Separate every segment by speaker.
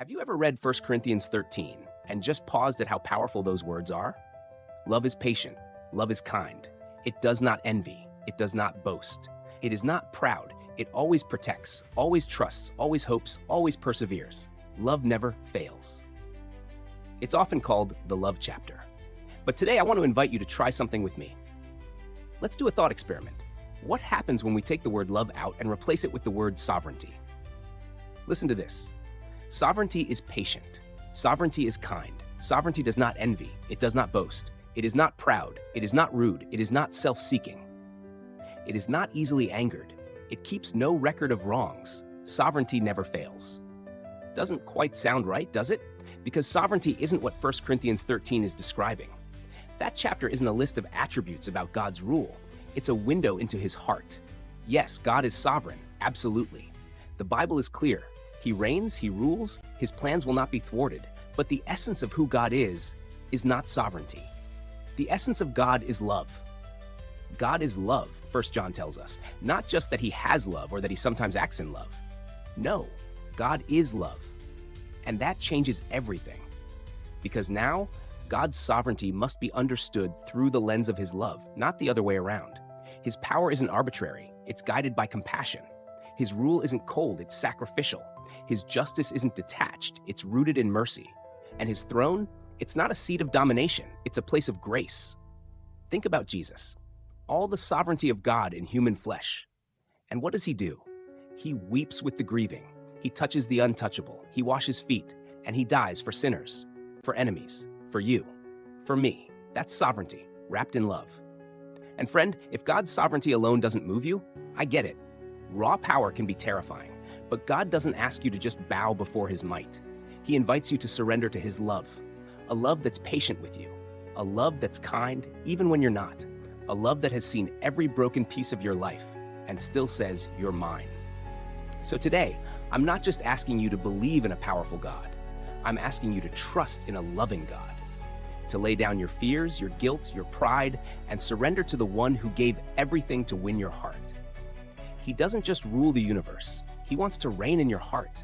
Speaker 1: Have you ever read 1 Corinthians 13 and just paused at how powerful those words are? Love is patient. Love is kind. It does not envy. It does not boast. It is not proud. It always protects, always trusts, always hopes, always perseveres. Love never fails. It's often called the love chapter. But today I want to invite you to try something with me. Let's do a thought experiment. What happens when we take the word love out and replace it with the word sovereignty? Listen to this. Sovereignty is patient. Sovereignty is kind. Sovereignty does not envy. It does not boast. It is not proud. It is not rude. It is not self-seeking. It is not easily angered. It keeps no record of wrongs. Sovereignty never fails. Doesn't quite sound right, does it? Because sovereignty isn't what 1 Corinthians 13 is describing. That chapter isn't a list of attributes about God's rule. It's a window into his heart. Yes, God is sovereign, absolutely. The Bible is clear. He reigns, he rules, his plans will not be thwarted. But the essence of who God is not sovereignty. The essence of God is love. God is love, 1 John tells us. Not just that he has love or that he sometimes acts in love. No, God is love. And that changes everything. Because now, God's sovereignty must be understood through the lens of his love, not the other way around. His power isn't arbitrary, it's guided by compassion. His rule isn't cold, it's sacrificial. His justice isn't detached, it's rooted in mercy. And his throne, it's not a seat of domination, it's a place of grace. Think about Jesus. All the sovereignty of God in human flesh. And what does he do? He weeps with the grieving. He touches the untouchable. He washes feet. And he dies for sinners, for enemies, for you, for me. That's sovereignty, wrapped in love. And friend, if God's sovereignty alone doesn't move you, I get it. Raw power can be terrifying, but God doesn't ask you to just bow before his might. He invites you to surrender to his love, a love that's patient with you, a love that's kind even when you're not, a love that has seen every broken piece of your life and still says, you're mine. So today, I'm not just asking you to believe in a powerful God. I'm asking you to trust in a loving God, to lay down your fears, your guilt, your pride, and surrender to the one who gave everything to win your heart. He doesn't just rule the universe. He wants to reign in your heart.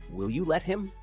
Speaker 1: Will you let him?